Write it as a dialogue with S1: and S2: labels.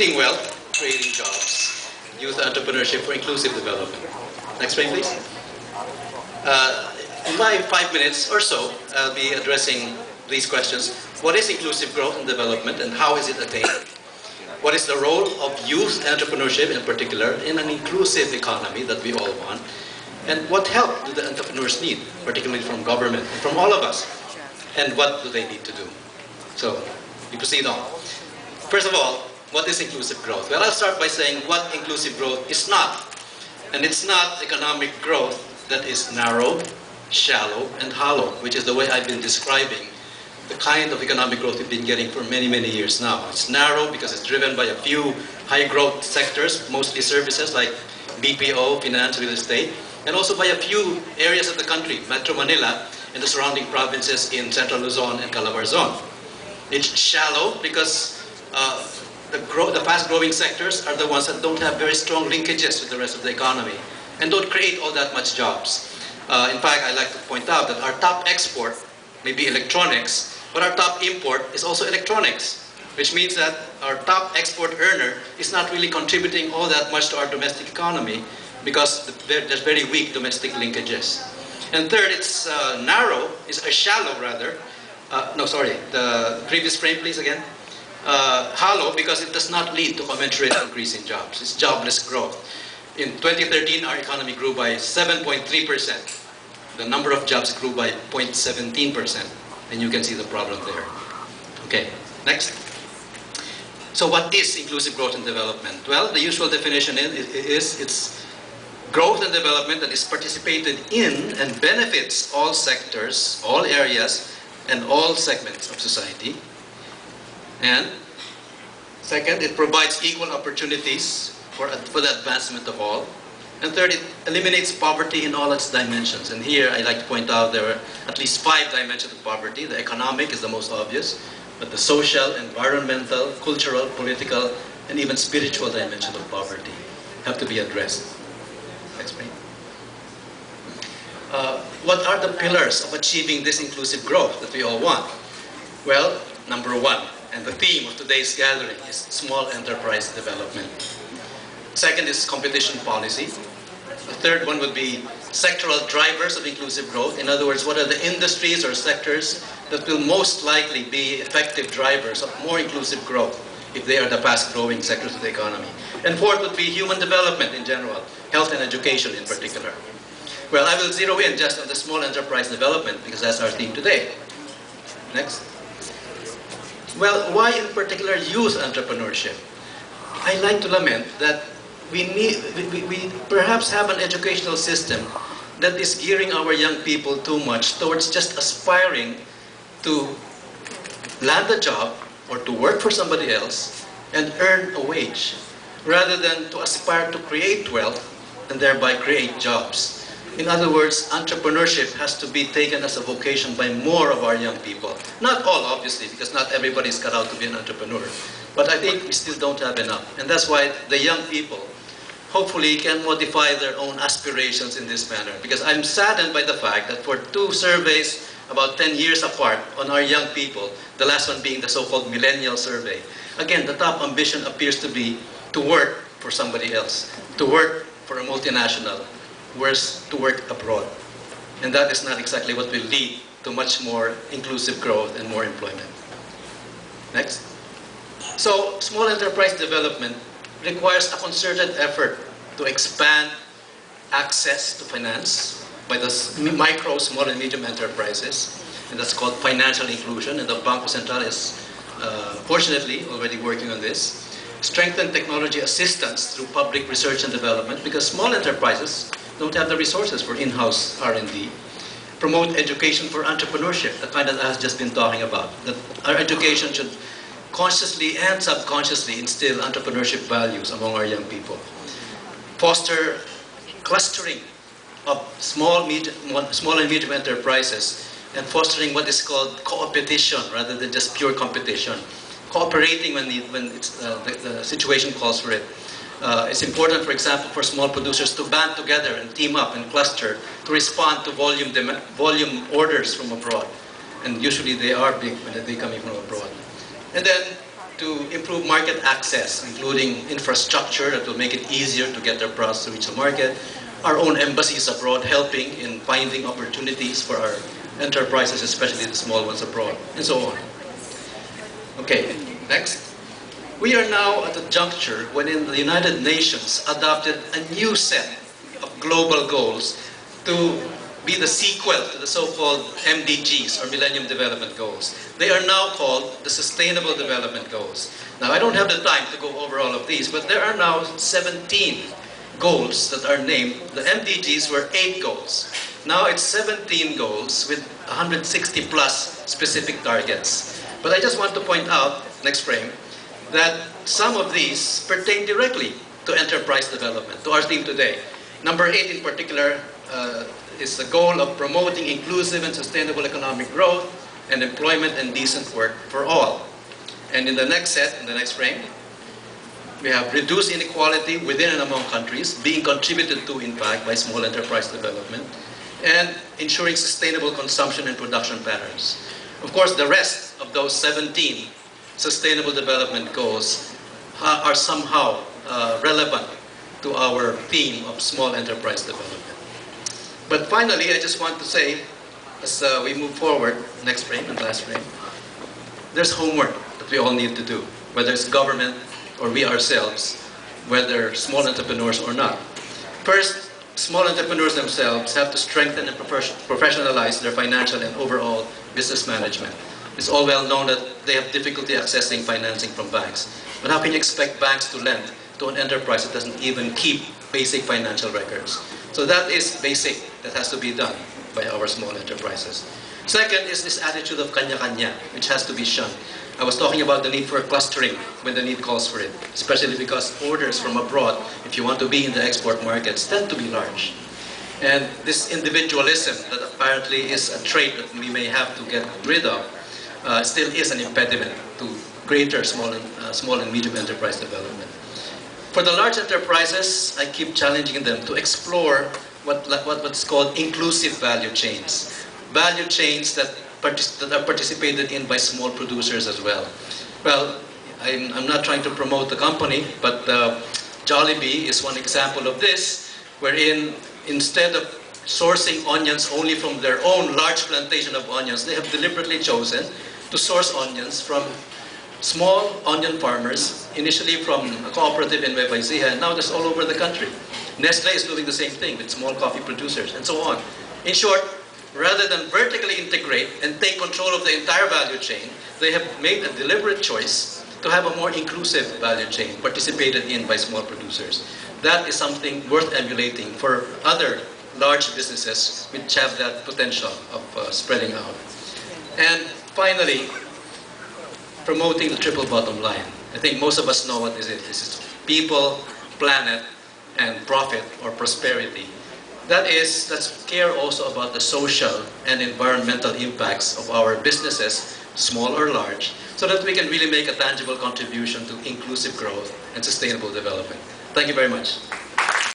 S1: Creating wealth, creating jobs, youth entrepreneurship for inclusive development. Next slide, please. In my 5 minutes or so, I'll be addressing these questions. What is inclusive growth and development, and how is it attained? What is the role of youth entrepreneurship in particular in an inclusive economy that we all want? And what help do the entrepreneurs need, particularly from government, from all of us? And what do they need to do? So, we proceed on. First of all, what is inclusive growth? Well, I'll start by saying what inclusive growth is not. And it's not economic growth that is narrow, shallow, and hollow, which is the way I've been describing the kind of economic growth we've been getting for many, many years now. It's narrow because it's driven by a few high-growth sectors, mostly services like BPO, finance, real estate, and also by a few areas of the country, Metro Manila and the surrounding provinces in Central Luzon and Calabar Zone. It's shallow because the fast-growing sectors are the ones that don't have very strong linkages with the rest of the economy and don't create all that much jobs. In fact, I like to point out that our top export may be electronics, but our top import is also electronics, which means that our top export earner is not really contributing all that much to our domestic economy because there's very weak domestic linkages. And third, it's shallow rather. The previous frame please again. Hollow because it does not lead to commensurate increase in jobs. It's jobless growth. In 2013, our economy grew by 7.3%. The number of jobs grew by 0.17%. And you can see the problem there. Okay, next. So what is inclusive growth and development? Well, the usual definition is it's growth and development that is participated in and benefits all sectors, all areas, and all segments of society. And second, it provides equal opportunities for the advancement of all. And third, it eliminates poverty in all its dimensions. And here I'd like to point out there are at least 5 dimensions of poverty. The economic is the most obvious, but the social, environmental, cultural, political, and even spiritual dimensions of poverty have to be addressed. Next slide. What are the pillars of achieving this inclusive growth that we all want? Well, number 1, and the theme of today's gathering is small enterprise development. Second is competition policy. The third one would be sectoral drivers of inclusive growth. In other words, what are the industries or sectors that will most likely be effective drivers of more inclusive growth if they are the fast-growing sectors of the economy. And fourth would be human development in general, health and education in particular. Well, I will zero in just on the small enterprise development because that's our theme today. Next. Well, why in particular youth entrepreneurship? I like to lament that we perhaps have an educational system that is gearing our young people too much towards just aspiring to land a job or to work for somebody else and earn a wage, rather than to aspire to create wealth and thereby create jobs. In other words, entrepreneurship has to be taken as a vocation by more of our young people. Not all, obviously, because not everybody is cut out to be an entrepreneur. But I think we still don't have enough. And that's why the young people hopefully can modify their own aspirations in this manner. Because I'm saddened by the fact that for 2 surveys about 10 years apart on our young people, the last one being the so-called millennial survey, again, the top ambition appears to be to work for somebody else, to work for a multinational, worse, to work abroad. And that is not exactly what will lead to much more inclusive growth and more employment. Next. So, small enterprise development requires a concerted effort to expand access to finance by the micro, small, and medium enterprises. And that's called financial inclusion. And the Banco Central is, fortunately, already working on this. Strengthen technology assistance through public research and development because small enterprises don't have the resources for in-house R&D. Promote education for entrepreneurship, the kind that I have just been talking about. That our education should consciously and subconsciously instill entrepreneurship values among our young people. Foster clustering of small and medium enterprises and fostering what is called co-opetition rather than just pure competition. Cooperating when the situation calls for it. It's important, for example, for small producers to band together and team up and cluster to respond to volume orders from abroad. And usually they are big when they're coming from abroad. And then to improve market access, including infrastructure that will make it easier to get their products to reach the market, our own embassies abroad helping in finding opportunities for our enterprises, especially the small ones abroad, and so on. Okay, next. We are now at a juncture when the United Nations adopted a new set of global goals to be the sequel to the so-called MDGs, or Millennium Development Goals. They are now called the Sustainable Development Goals. Now, I don't have the time to go over all of these, but there are now 17 goals that are named. The MDGs were 8 goals. Now it's 17 goals with 160 plus specific targets. But I just want to point out, next frame, that some of these pertain directly to enterprise development, to our theme today. Number 8 in particular is the goal of promoting inclusive and sustainable economic growth and employment and decent work for all. And in the next set, in the next frame, we have reduced inequality within and among countries, being contributed to, in fact, by small enterprise development, and ensuring sustainable consumption and production patterns. Of course, the rest of those 17 sustainable development goals are somehow relevant to our theme of small enterprise development. But finally, I just want to say, as we move forward, next frame and last frame, there's homework that we all need to do, whether it's government or we ourselves, whether small entrepreneurs or not. First, small entrepreneurs themselves have to strengthen and professionalize their financial and overall business management. It's all well known that they have difficulty accessing financing from banks. But how can you expect banks to lend to an enterprise that doesn't even keep basic financial records? So that is basic, that has to be done by our small enterprises. Second is this attitude of kanya-kanya, which has to be shunned. I was talking about the need for clustering when the need calls for it, especially because orders from abroad, if you want to be in the export markets, tend to be large. And this individualism that apparently is a trait that we may have to get rid of still is an impediment to greater small and medium enterprise development. For the large enterprises, I keep challenging them to explore what's called inclusive value chains. Value chains that are participated in by small producers as well. Well, I'm not trying to promote the company, but Jollibee is one example of this, wherein instead of sourcing onions only from their own large plantation of onions, they have deliberately chosen to source onions from small onion farmers, initially from a cooperative in Nueva Ecija, and now just all over the country. Nestle is doing the same thing with small coffee producers, and so on. In short, rather than vertically integrate and take control of the entire value chain, they have made a deliberate choice to have a more inclusive value chain participated in by small producers. That is something worth emulating for other large businesses which have that potential of spreading out. And finally, promoting the triple bottom line. I think most of us know what this is. This is people, planet, and profit or prosperity. Let's care also about the social and environmental impacts of our businesses, small or large, so that we can really make a tangible contribution to inclusive growth and sustainable development. Thank you very much.